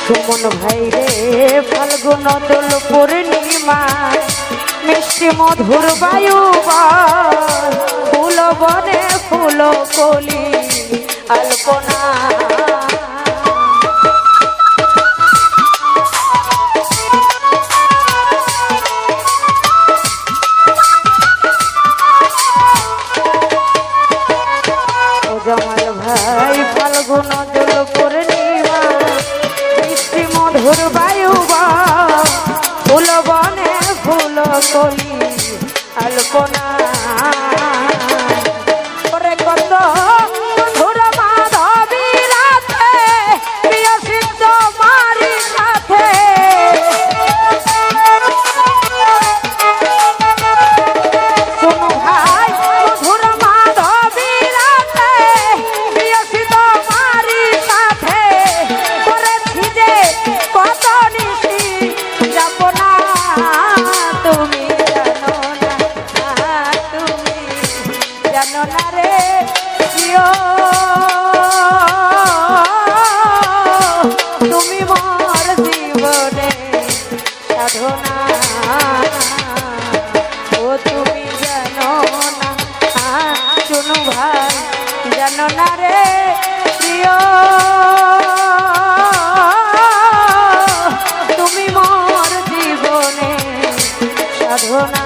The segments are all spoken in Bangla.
সুমন ভাই রে ফাল্গুন দোল পূর্ণিমা মিষ্টি মধুর বায়ু ফুল বনে ফুল কলি আলপনা জামাল ভাই ফাল্গুন দোল পূর্ণিমা মিষ্টি মধুর বায়ু ফুল বনে ফুল কলি আলপনা ওরে কত মধুর মাধবী রাতে প্রিয় সিদ্ধ মারি সাথে শোনো ভাই মধুর মাধবী রাতে প্রিয় সিদ্ধ মারি সাথে করেছি যে কত নিশি যাব না তুমি জানো না রে প্রিয় তুমি মোর জীবনে সাধনা ও তুমি জানো না শুনু ভাই জানো না রে প্রিয় তুমি মোর জীবনে সাধনা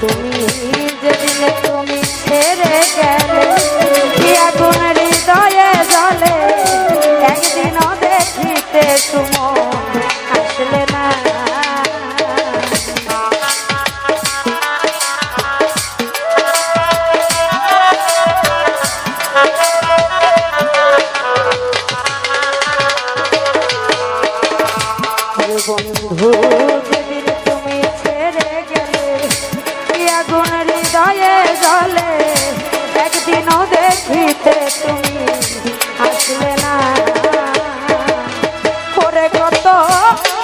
তুমি যেদিন তুমি ছেড়ে গেলে কি আগুন হৃদয়ে জ্বলে একদিনও দেখিতে সুমন আসলে না বন্ধু যেদিন তুমি ছেড়ে গেলে আগুন হৃদয়ে জ্বলে একদিনও দেখিতে তুমি আসলে না করে কত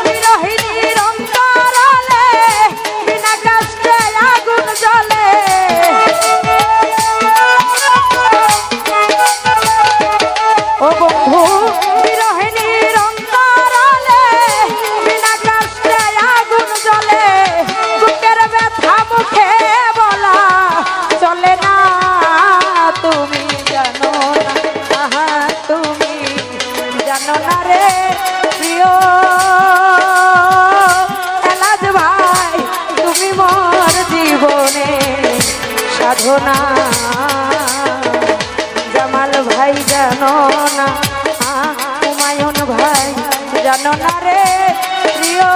বিরহিণীর অন্তরালে বিনা কষ্টে আগুন জ্বলে ও বন্ধু বিরহিণীর অন্তরালে বিনা কষ্টে আগুন জ্বলে বুকের ব্যথা মুখে বলা চলে না তুমি জানো না তুমি জানো না রে প্রিয় এলাজ ভাই তুমি মোর জীবনে সাধনা জামাল ভাই জানো না হুমায়ুন ভাই জানো না রে প্রিয়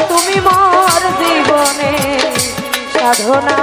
তুমি মোর জীবনে সাধনা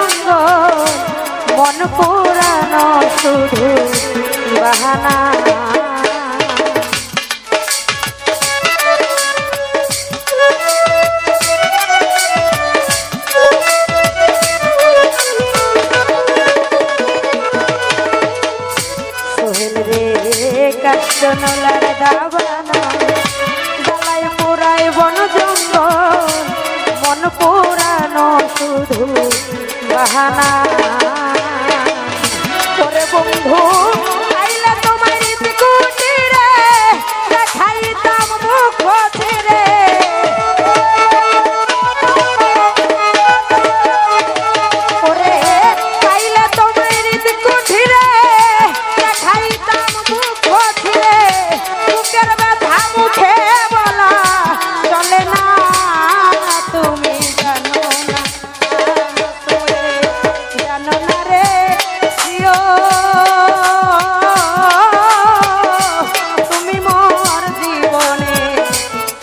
জঙ্গ মন পুরানো শুধু বাহানা সোহেল রে কাঞ্চনলার দাবানা জ্বালায় পোড়ায় বন জঙ্গল মন পুরানো শুধু বাহানা করে বন্ধু আইলে তোমার কুটিরে দেখাইতাম মুখ ছেড়ে ওরে আইলে তোমার কুটিরে দেখাইতাম মুখ ছেড়ে বুকের ব্যথা মুখে বলা চলে না তুমি জানো না জানো না রে প্রিয় তুমি মোর জীবনে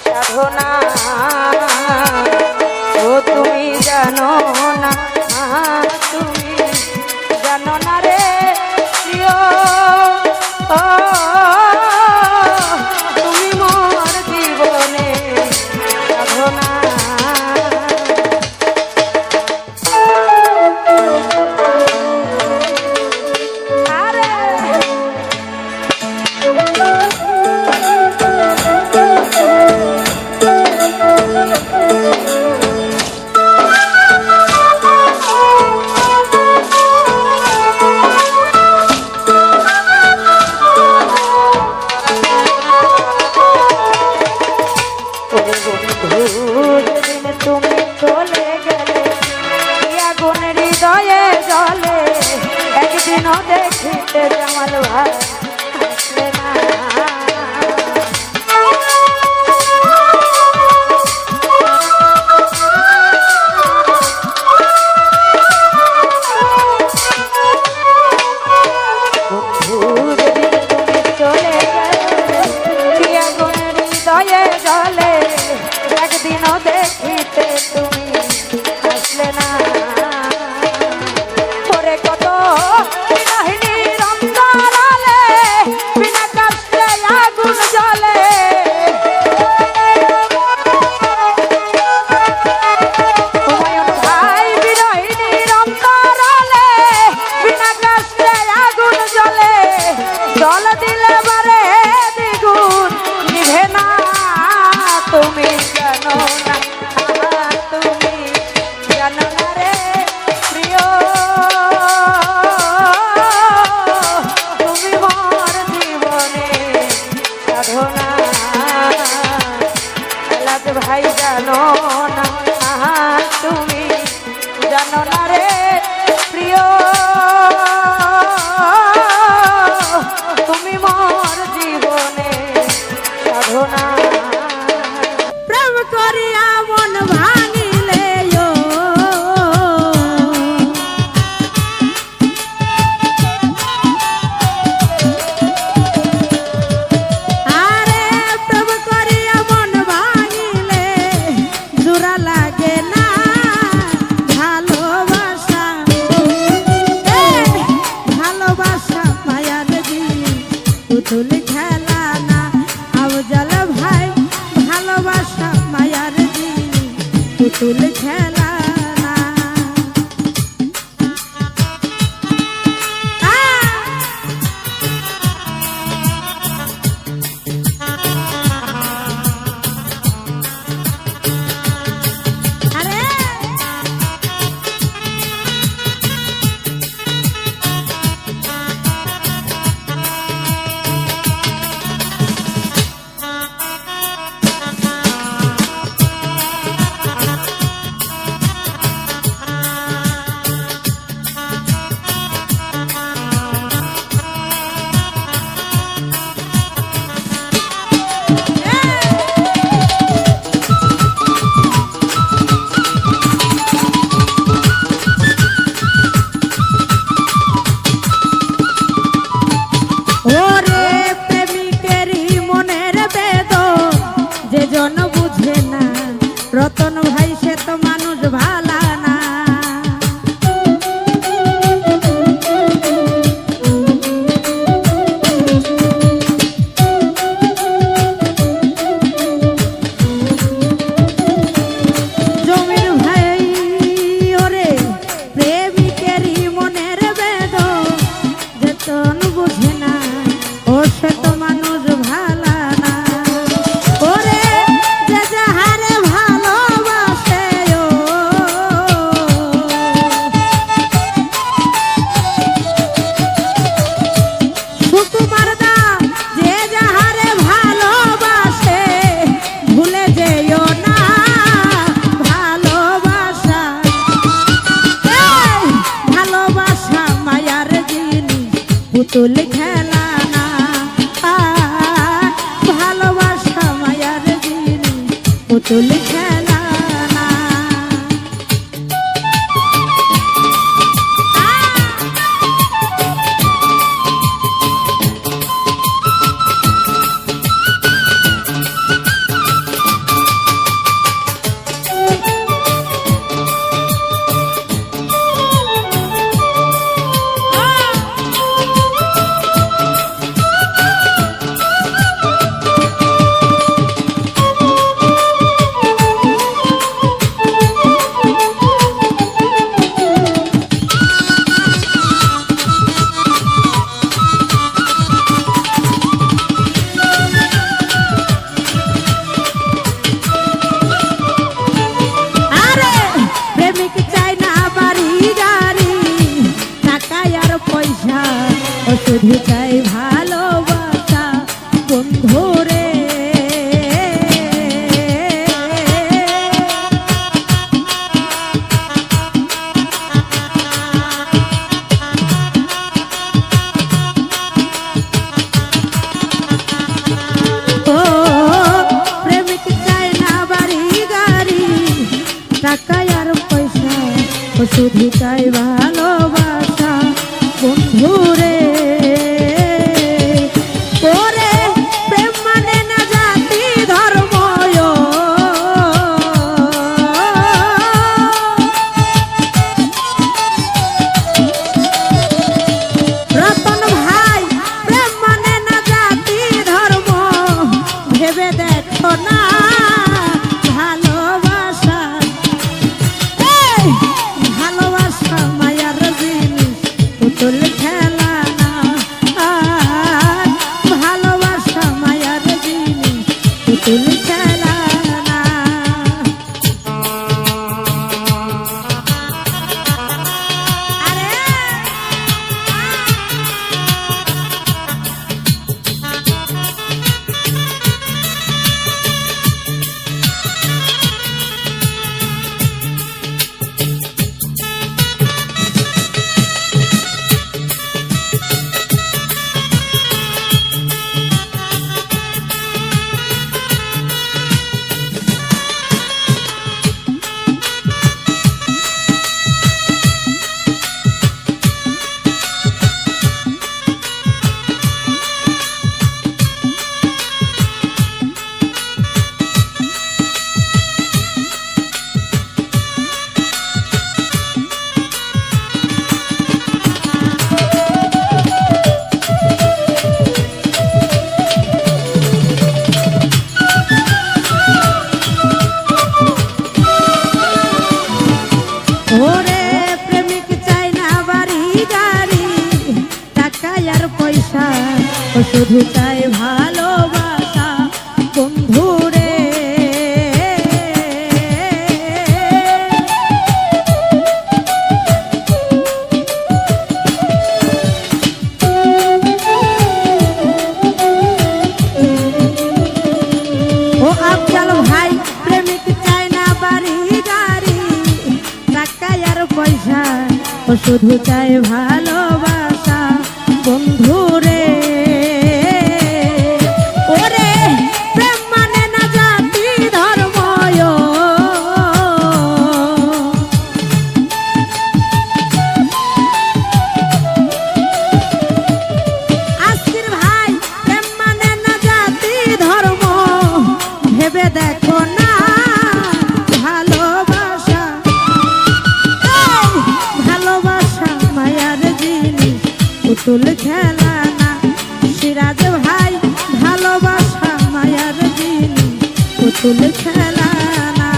সাধনা ও তুমি জানো না তুমি জানো না রে প্রিয় তুমি মোর জীবনে সাধনা যেদিন তুমি চলে গেলে আগুন হৃদয়ে জলে একদিনও দেখিতে জামাল ভাই আসলে না যেদিন তুমি চলে গেলে আগুন হৃদয়ে জলে একদিনও দেখিতে তুমি আসলে না করে কত বিরহিণীর অন্তরালে বিনা কষ্টে আগুন জ্বলে হুমায়ুন ভাই বিরহিণীর অন্তরালে বিনা কষ্টে আগুন জ্বলে জল দিলে বারে দ্বিগুণ নিভে না তুমি জানো না তুমি জানো না রে প্রিয় তুমি মোর জীবনে সাধনা এলাচ ভাই জানো না তুমি জানো না রে প্রিয় তুমি মোর জীবনে সাধনা প্রেম করিয়া মন ভাঙিলে আরে প্রেম করিয়া মন ভাঙিলে জোড়া লাগে না ভালোবাসা ভালোবাসা মায়ার দিলি পুতুল খেলা না আফজাল ভাই ভালোবাসা মায়ার দিলি পুতুল খেলা না আরে পুতুল খেলা না ভালোবাসা মায়ার জিনিস পুতুল খেলা না। শুধু চাই ভালোবাসা বন্ধুরে ও প্রেমিক চাই না বাড়ি গাড়ি টাকা আর পয়সা ও শুধু চাই ভালোবাসা বন্ধুরে। পুতুল খেলা না ভালোবাসা মায়ার জিনিস পুতুল খেলা না। ওরে প্রেমিক চাই না বাড়ি গাড়ি টাকা আর পয়সা ও শুধু চাই ভালোবাসা বন্ধুরে। ও আফজাল ভাই প্রেমিক চাই না বাড়ি গাড়ি টাকা আর পয়সা ও শুধু চাই ভালোবাসা বন্ধুরে। ওরে প্রেম মানে না জাতি ধর্ম আজকের ভাই প্রেম মানে না জাতি ধর্ম ভেবে দেখো না ভালোবাসা ভালোবাসা মায়ার জিনিস পুতুল খেলা না। সিরাজ ভাই ভালোবাসা মায়ার জিনিস পুতুল খেলা না।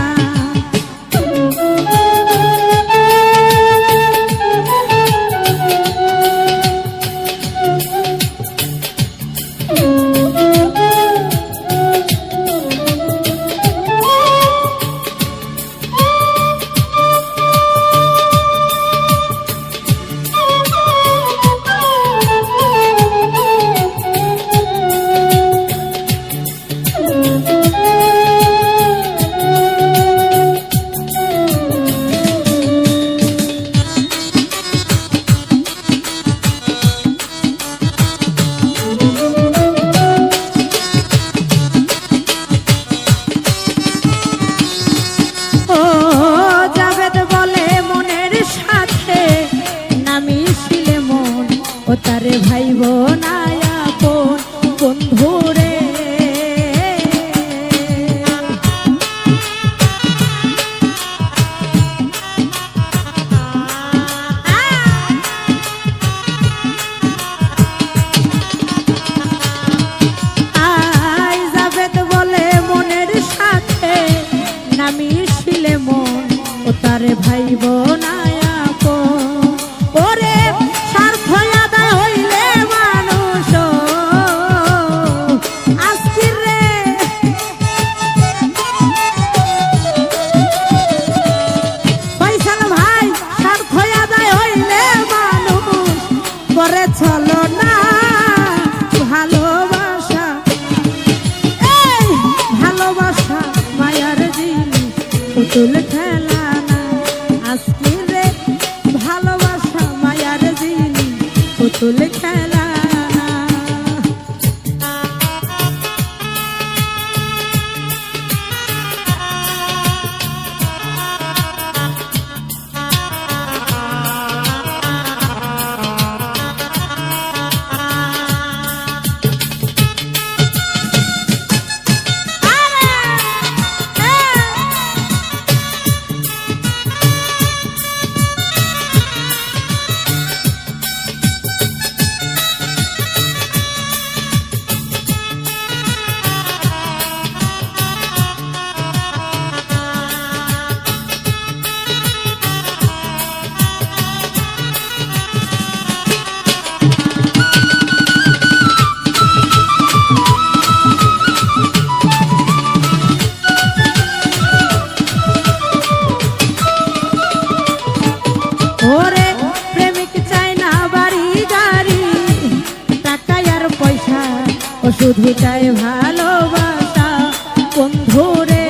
ও তারে ভাইব না আপন বন্ধুরে। তারে ভাইব না আপন ওরে স্বার্থ আদায় হইলে মানুষ আজকের রে পয়সাল ভাই স্বার্থ আদায় হইলে মানুষ করে চলো না ভালোবাসা এই ভালোবাসা মায়ার জিনিস পুতুল খেলা আজকে ভালোবাসা মায়ার জিনিস পুতুল খেলা। শুধু চাই ভালোবাসা বন্ধুরে।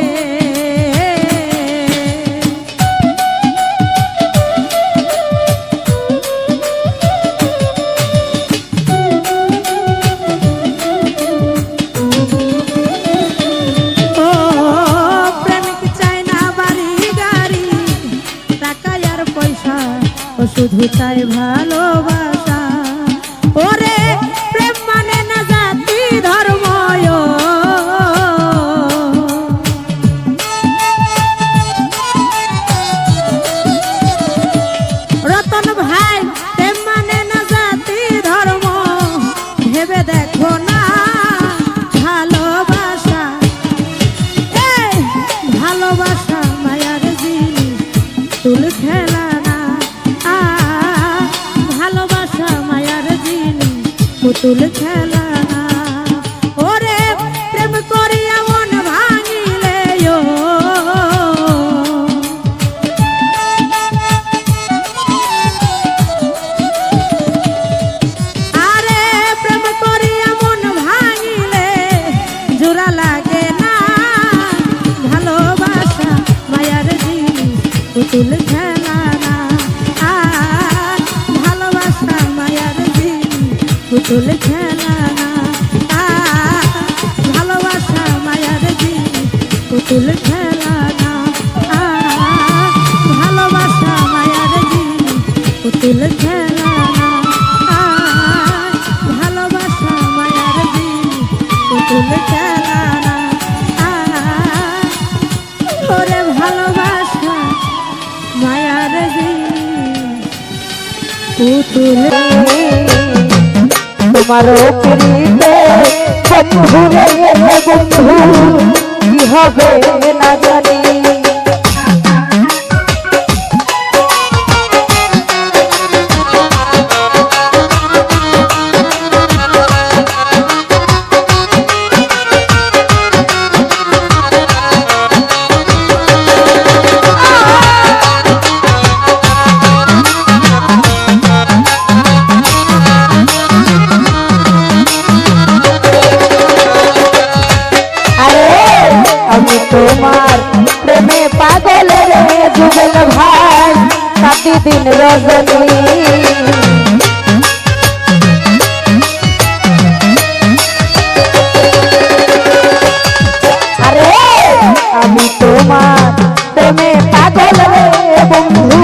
ও প্রেমিক চাই না বাড়ি গাড়ি টাকা আর পয়সা ও শুধু চাই ভালোবাসা। ওরে প্রেম মানে না জাতি ধর্ম রতন ভাই প্রেম মানে না জাতি ধর্ম ভেবে দেখো না ভালোবাসা এই ভালোবাসা মায়ার জিনিস তুল খেলা না ভালোবাসা মায়ার জিনিস পুতুল খেলা না। ওরে প্রেম করিয়া মন ভাঙিলে আরে প্রেম করিয়া মন ভাঙিলে জোড়া লাগে না ভালোবাসা মায়ার জিনিস পুতুল খেলা না ভালোবাসা মায়ার জিনিস পুতুল খেলা না ভালোবাসা মায়ার জিনিস পুতুল খেলা না ভালোবাসা মায়ার জিনিস পুতুল খেলা না ভালোবাসা মায়ার জিনিস পুতুল খেলা না ওরে ভালোবাসা মায়ার জিনিস পুতুল তোমার প্রীতে বন্ধু রে বন্ধু কি হবে না জানি। তোমার প্রেমে পাগল রে যুগল ভাই কাটি দিন রজনী। আরে আমি তোমার প্রেমে পাগল রে বন্ধু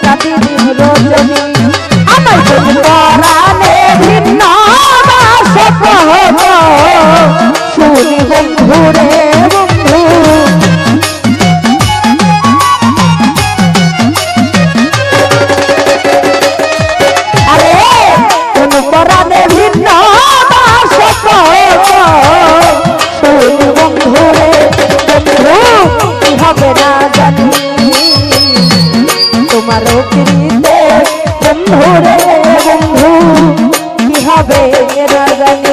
কাটি দিন রজনী। আমার বন্ধু রে বন্ধু কি হবে না জানি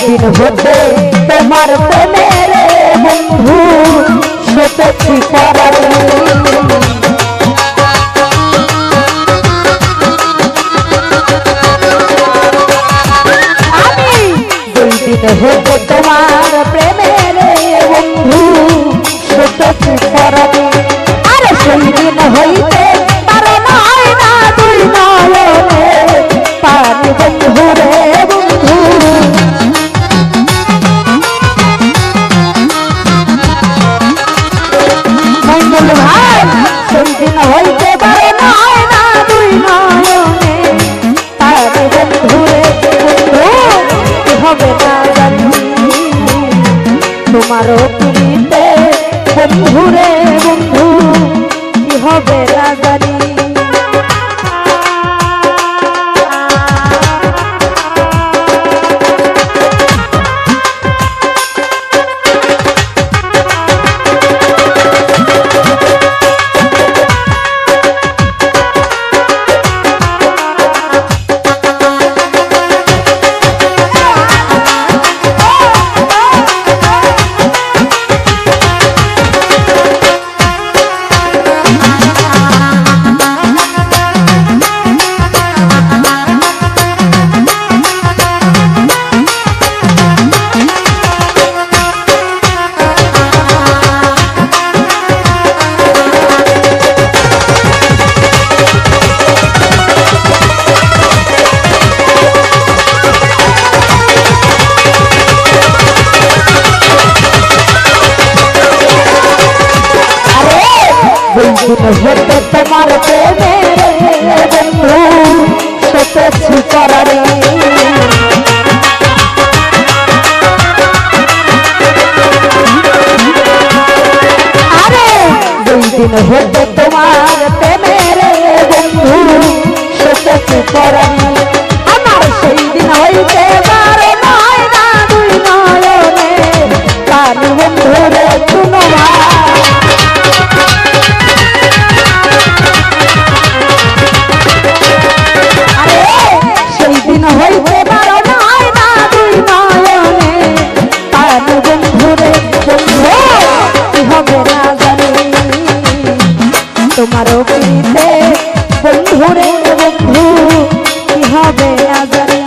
দিন হতে তোমার প্রেমের বন্ধু সেটেছি করার আমি দুই দিন হতে তোমার প্রেমের বন্ধু সেটেছি করার আরে সেই দিন হইতে তার নয় না দুই নয়নে পানি বন্ধু রে বন্ধু ভাই সেই দিন হইতে পারে নয় না দুই নয়নে তারে বন্ধু রে বন্ধু কি হবে না জানি তোমারও পিড়িতে বন্ধু রে বন্ধু কি হবে না জানি হতে তোমার প্রেমের বন্ধু সেটেছি করারে আরে দুই দিন হতে তোমার প্রেমের বন্ধু সেটেছি করারে আমার সেই দিন হইতে পারে নয় না দুই নয়নে তার বন্ধু রে শুনো হইতে পারো নয় না দুই নয়নে তার বন্ধু রে বন্ধু কি হবে না জানি তোমারও পিড়িতে বন্ধু রে বন্ধু কি হবে না জানি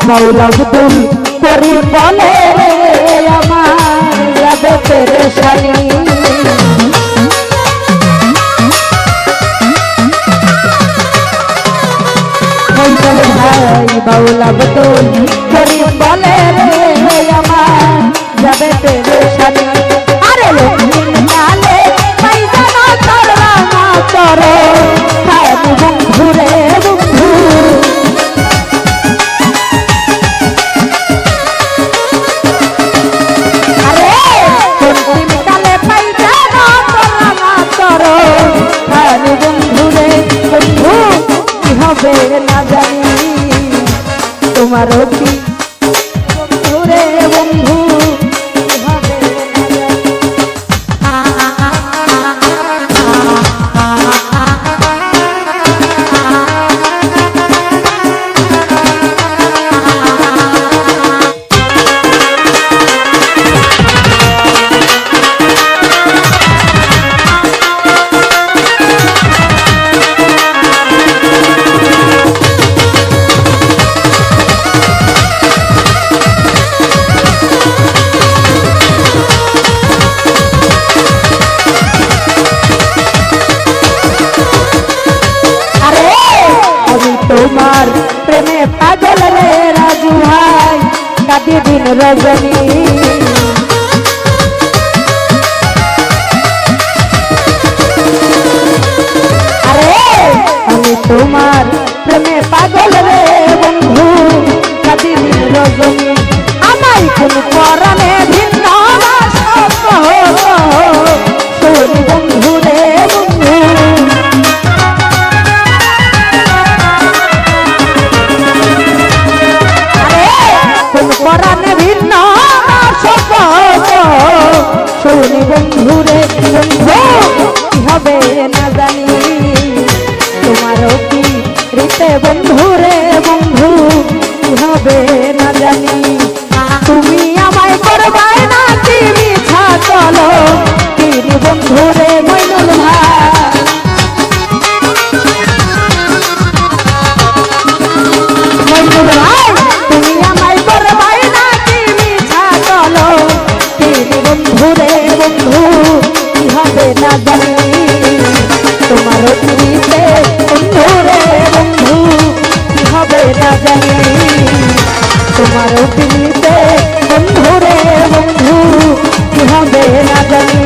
মৌলাবদুল করি বলে আমার যাবে পেরেশানি ভাই মৌলাবদুল করি বলে আমার যাবে পেরেশানি আরে কালে পাইজানা চরলা না চর বন্ধু রে বন্ধু হবে না জানি তোমারও কি বন্ধুরে বন্ধু কি হবে না জানি। তোমার প্রেমে পাগল রে রাজু ভাই কাটি দিন রজনী আরে আমি তোমার প্রেমে পাগল রে বন্ধু কাটি দিন রজনী আমায় কোন পরাণে ভিন্ন বন্ধু রে বন্ধু পরাণে ভিন্ন শুনি বন্ধুরে বন্ধু কি হবে না জানি তোমারও কি রীতে বন্ধুরে বন্ধু কি হবে না জানি তুমি আমায় করবাই না কি মিছা চলো কি বন্ধুরে মইনুল ভাই মইনুল ভাই তুমি আমায় করবাই না কি মিছা চলো কি বন্ধুরে বন্ধু কি হবে না জানি তোমারও পিড়িতে বন্ধুরে বন্ধু কি হবে না জানি তোমারও পিড়িতে বন্ধুরে বন্ধু কি হবে না জানি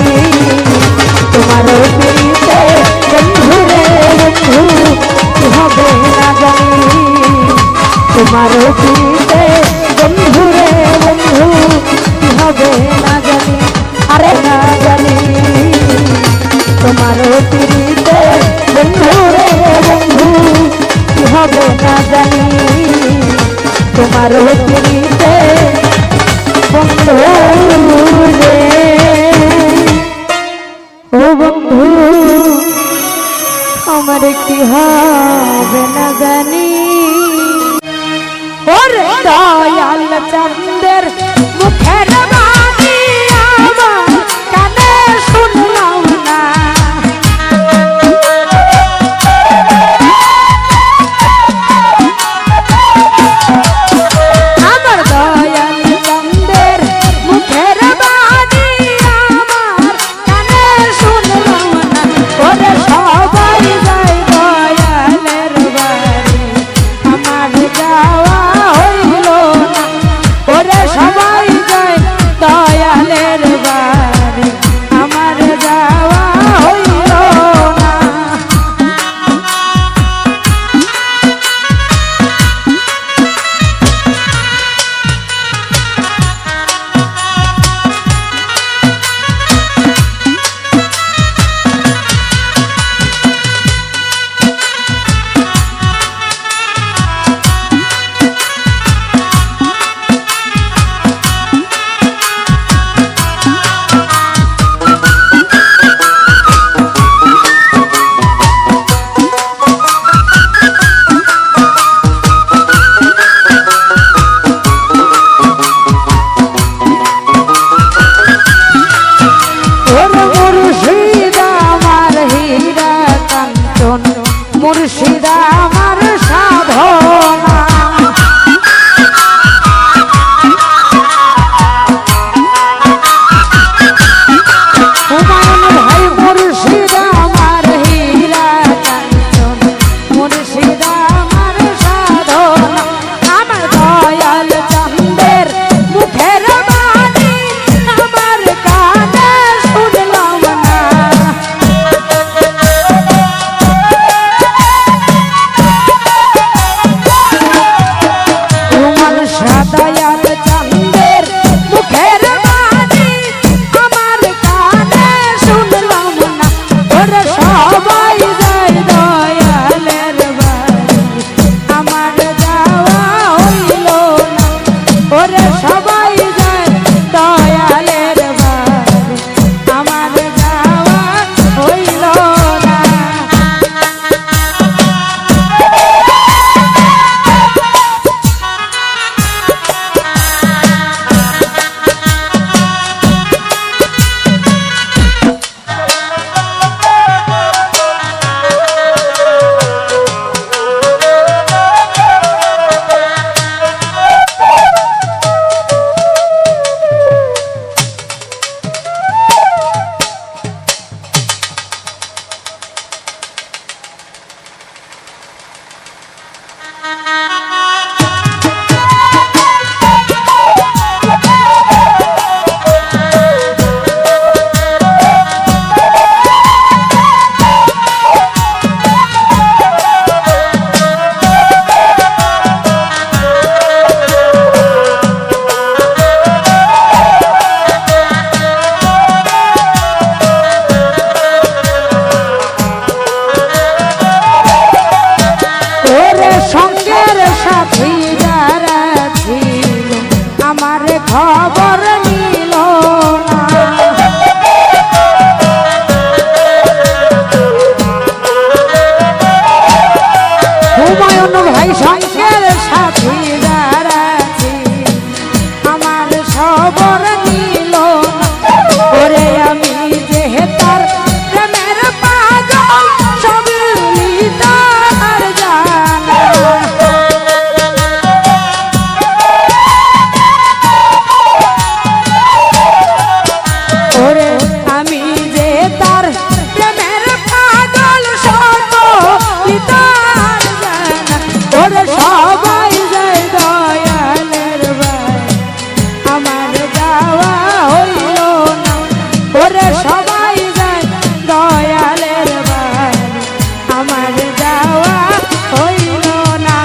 তোমারও পিড়িতে বন্ধুরে বন্ধু কি হবে না জানি তোমারও পিড়িতে বন্ধুরে বন্ধু কি হবে না জানি আরে না জানি তোমারও পিড়িতে বন্ধুরে বন্ধু কি হবে না জানি তোমারও পিড়িতে বন্ধু রে ও বন্ধু আমার কি হবে না জানি ওরে দয়াল চন্দ্রের মুখের বাণী আমার কানে শুনলাম না আমার দয়াল চন্দ্রের মুখের বাণী আমার কানে শুনলাম না ওরে সবাই যায় দয়ালের বাড়ি আমার যাওয়া হইল না ওরে সবাই যায় দয়ালের বাড়ি আমার যাওয়া হইল না মুর্শিদা আমার হীরা কাঞ্চন মুর্শিদা আমার সাধনা হুমায়ুন ভাই মুর্শিদা আমার হীরা কাঞ্চন মুর্শিদা আমার সাধনা আমার দয়াল চন্দ্রের মুখের বাণী আমার কানে শুনলাম না খবর নিল না। হুমায়ুন ভাই সঙ্গের সাথী যারা ছিল আমার খবর নিল না। ওরে আমি যে তার প্রেমের পাগল সবই তার জানা। ওরে আমি যে তার প্রেমের পাগল সবই তার জানা। ওরে সবাই যায় দয়ালের ভাই আমার যাওয়া হইল না। ওরে সবাই যায় দয়ালের ভাই আমার যাওয়া হইল না।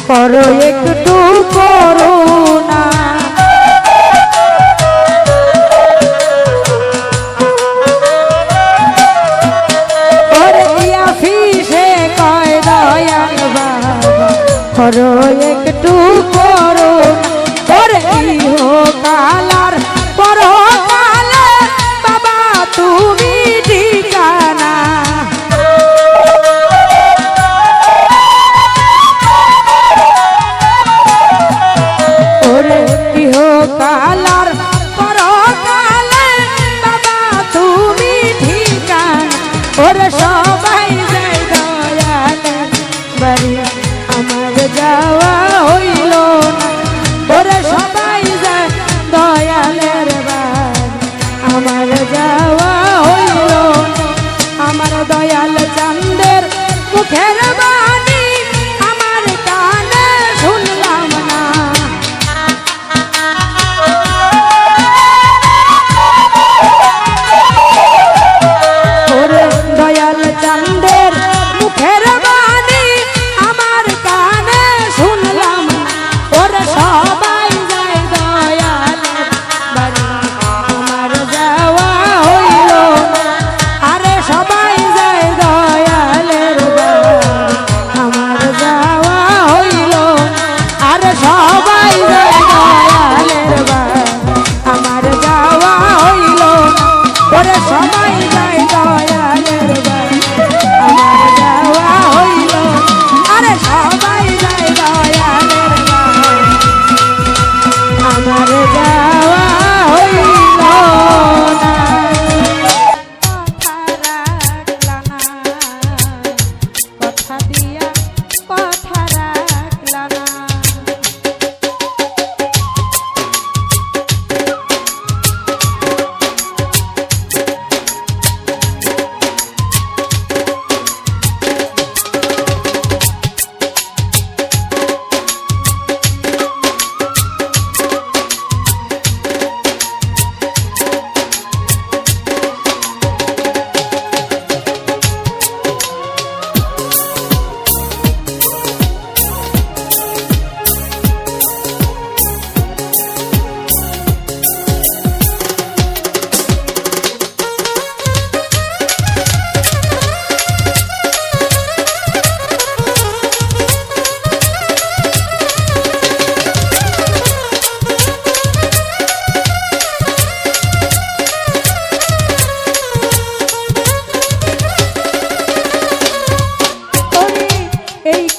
করো একটু করুণা। ওরে অফিসে কয় দয়াল বাবা করো একটু করুণা। ওরে ইহকালার পরকালে বাবা তুমি ঠিকানা। কালার পরকালে বাবা তুমি ঠিকানা। ওরে সবাই যায় দয়ালের বাড়ি আমার যাওয়া হইল না। ওরে সবাই যায় দয়ালের বাড়ি আমার যাওয়া হইল না। আমার দয়াল চাঁদের মুখের বাণী আমার কানে শুনলাম না। দয়াল চাঁদের মুখের বাণী আমার কানে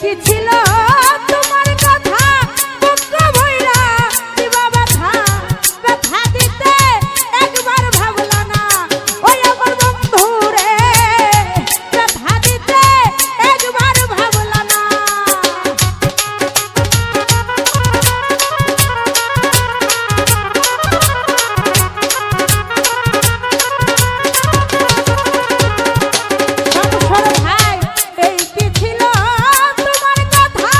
কি ছিল তোমার কথা বুক ভইরা দিবা ব্যথা ব্যথা দিতে একবার ভাবলা না ওই আমার বন্ধু রে ব্যথা দিতে একবার ভাবলা না সংসার ভাই এই কি ছিল তোমার কথা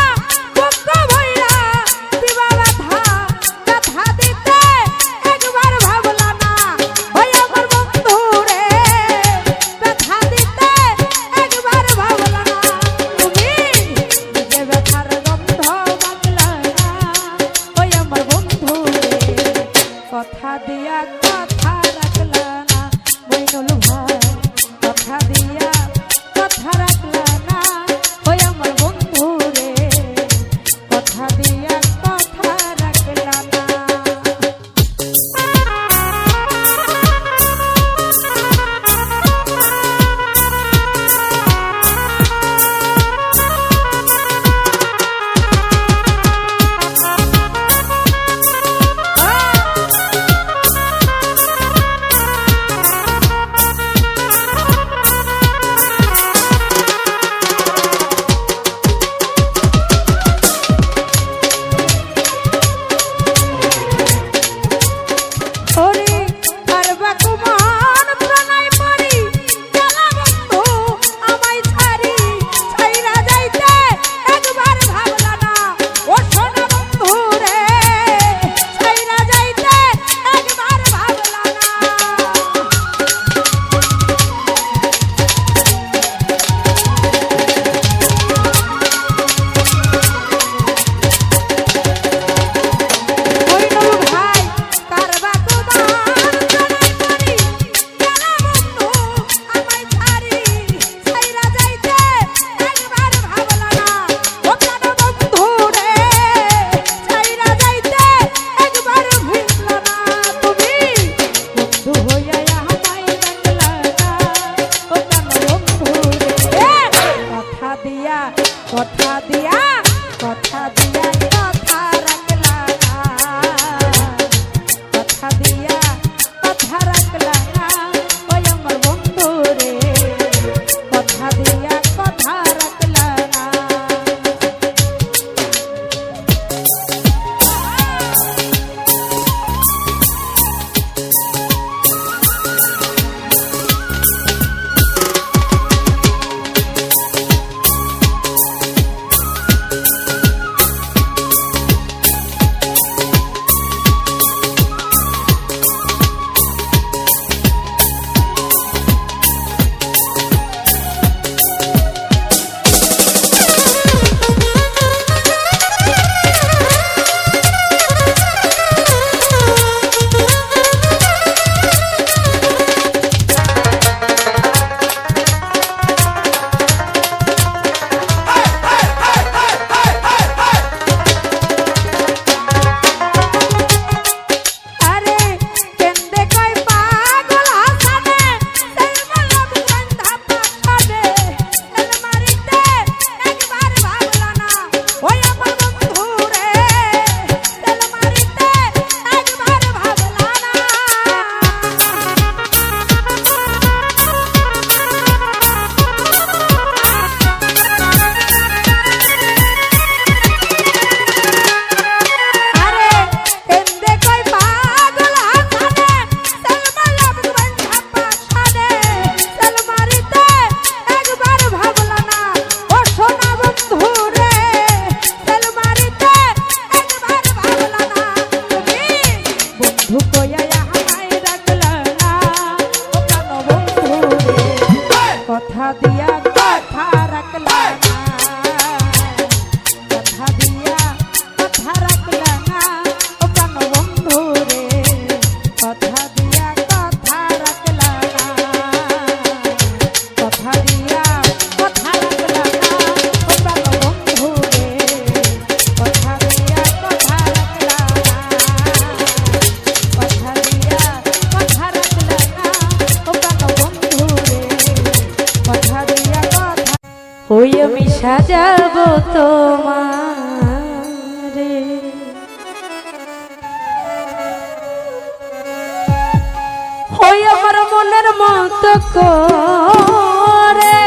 মতো করে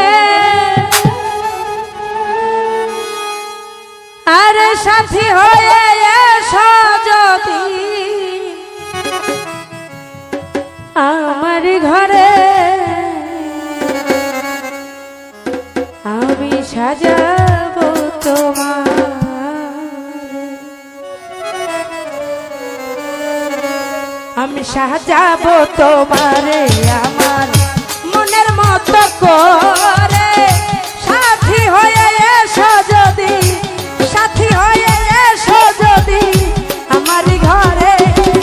আরে সাথী হয়ে এসো যদি আমার ঘরে আমি সাজাবো তোমার আমি সাজাবো তোমারে আমার মনের মতো করে সাথী হয়ে এসো যদি সাথী হয়ে এসো যদি আমার ঘরে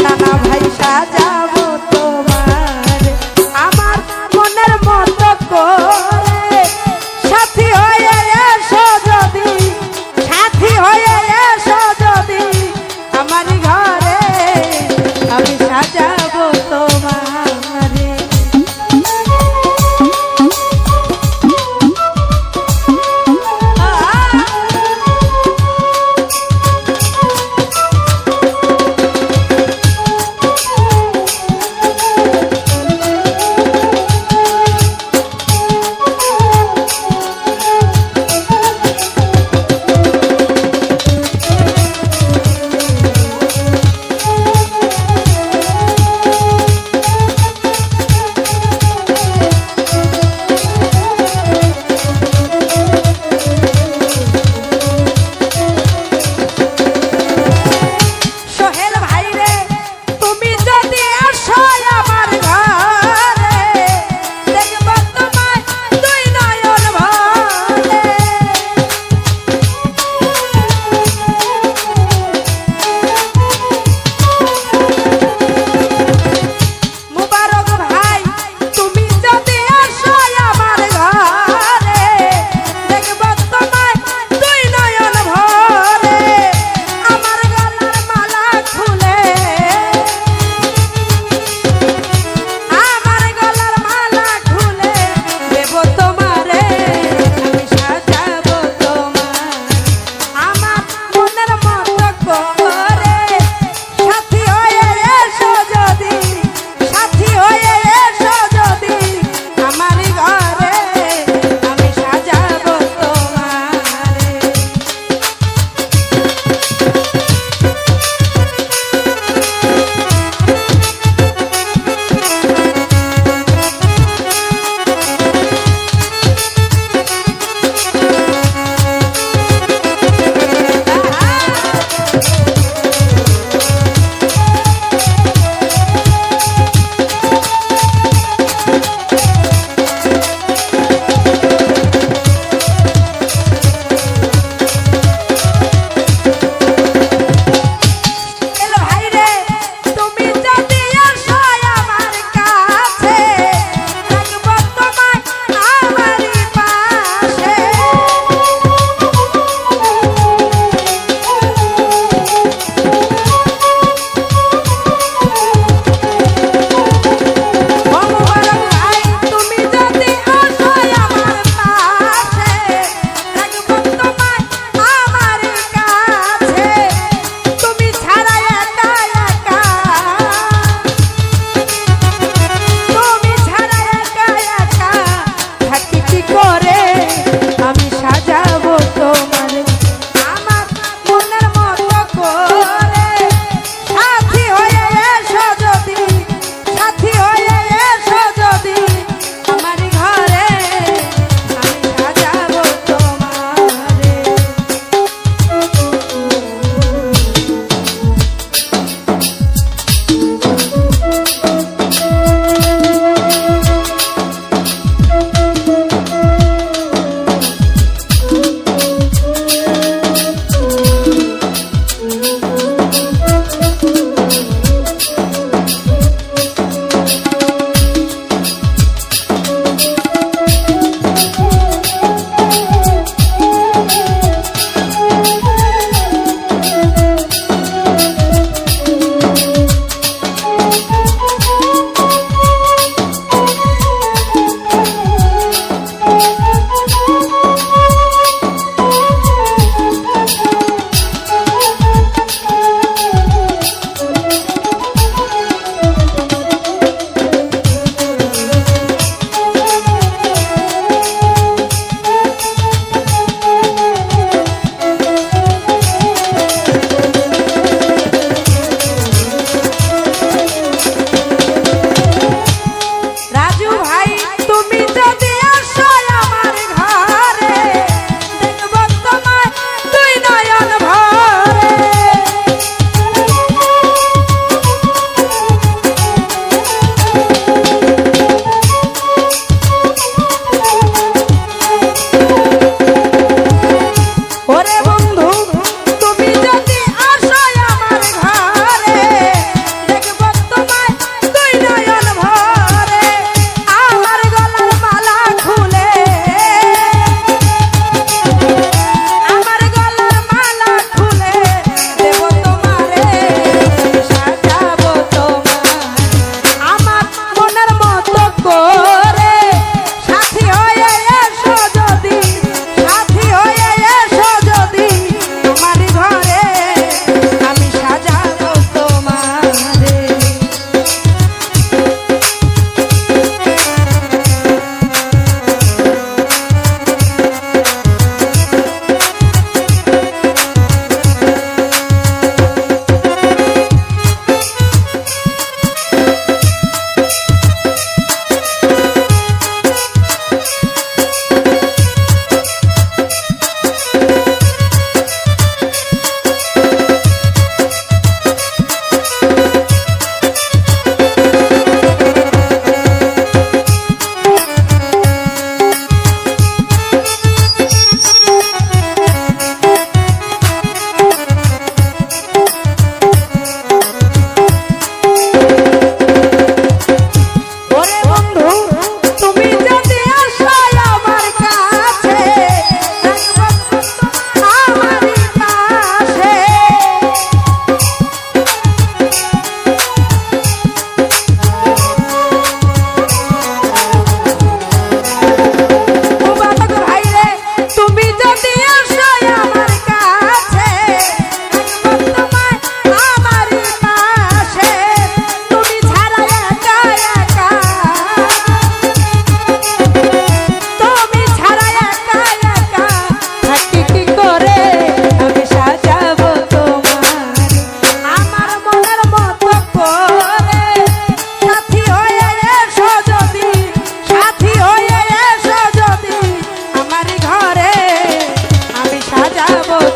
নানা ভাই সাজাবো তোমার আমার মনের মতো করে সাথী হয়ে এসো যদি সাথী হয়ে এসো যদি আমার ঘরে আমি সাজাবো তোমারে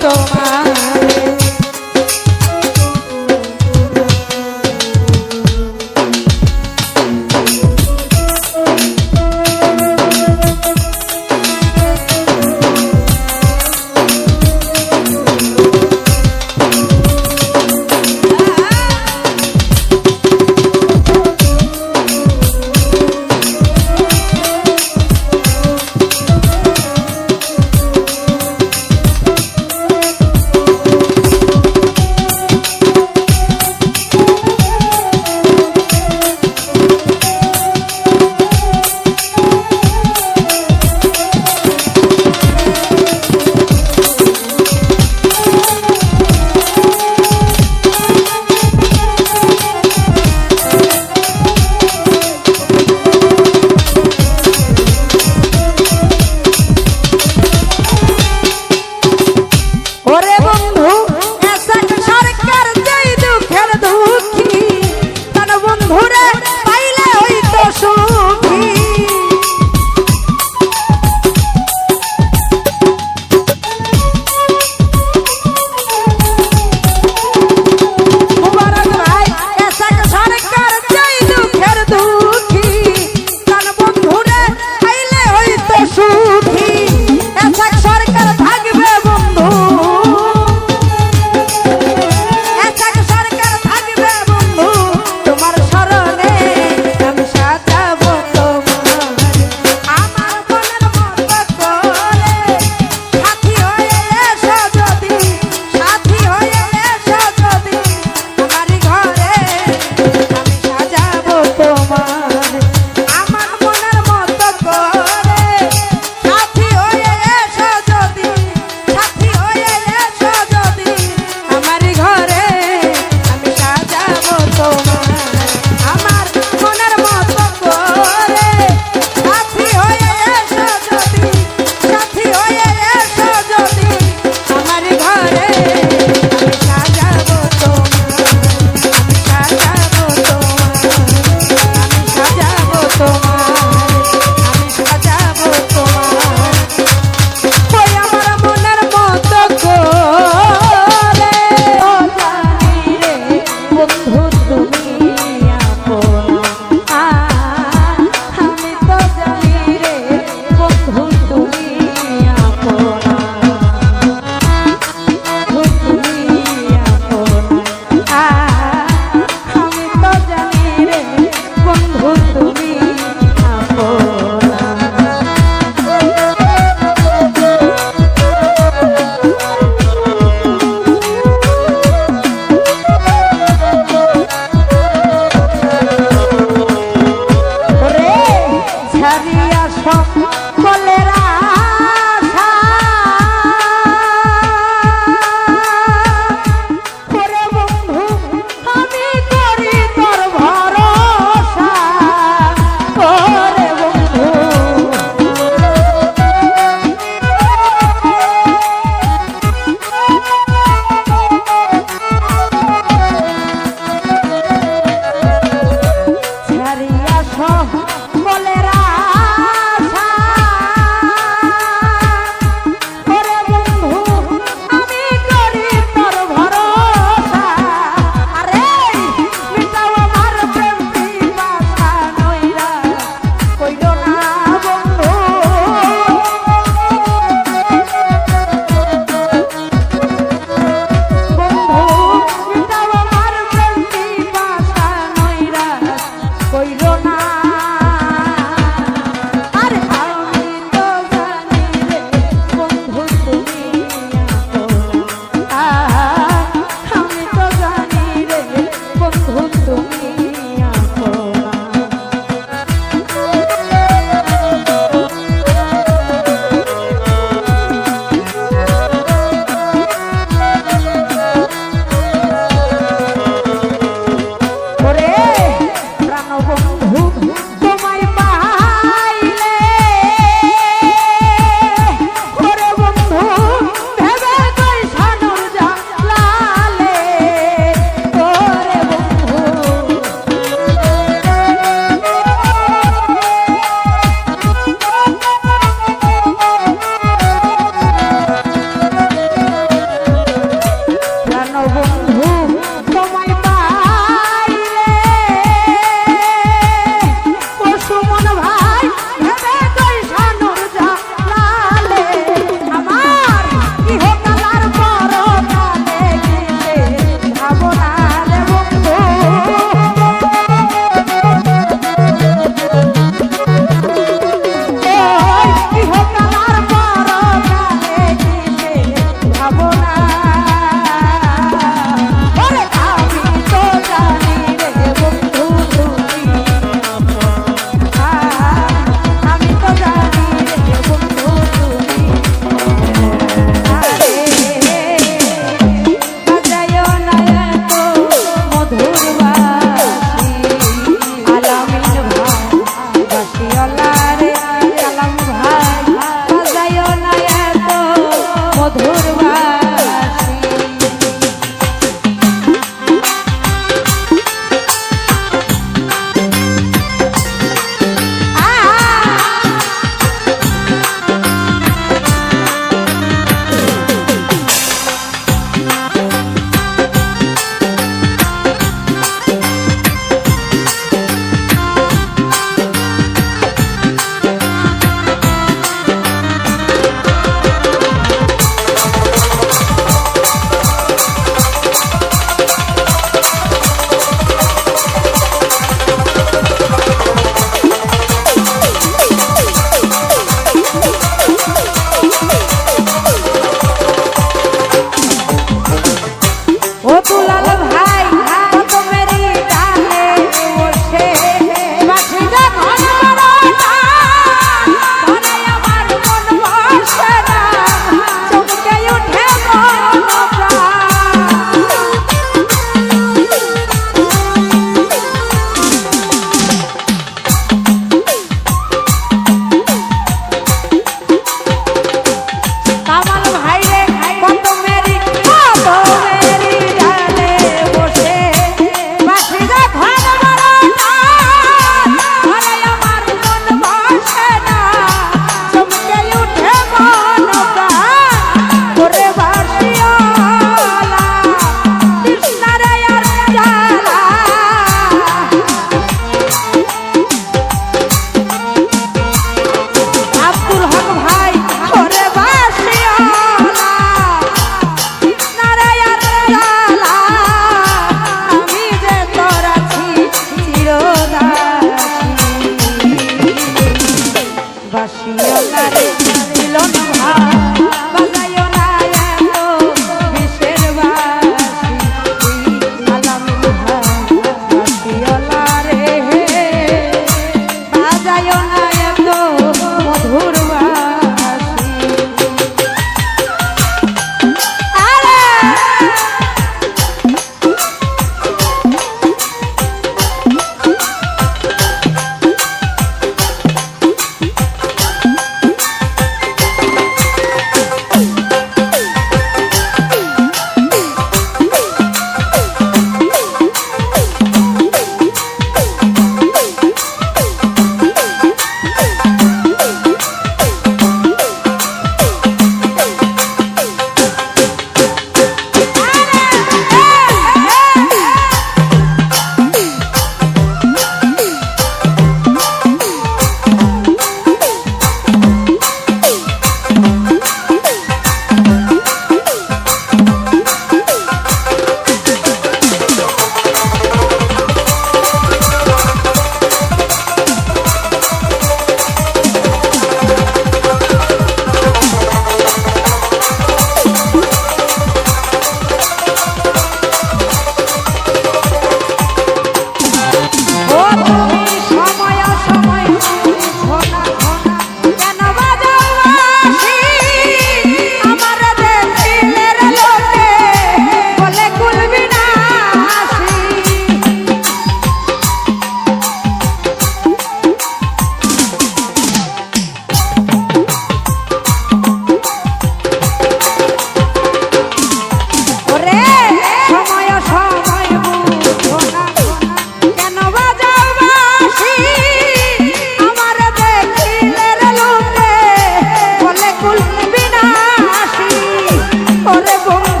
তোমারে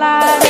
মালা রে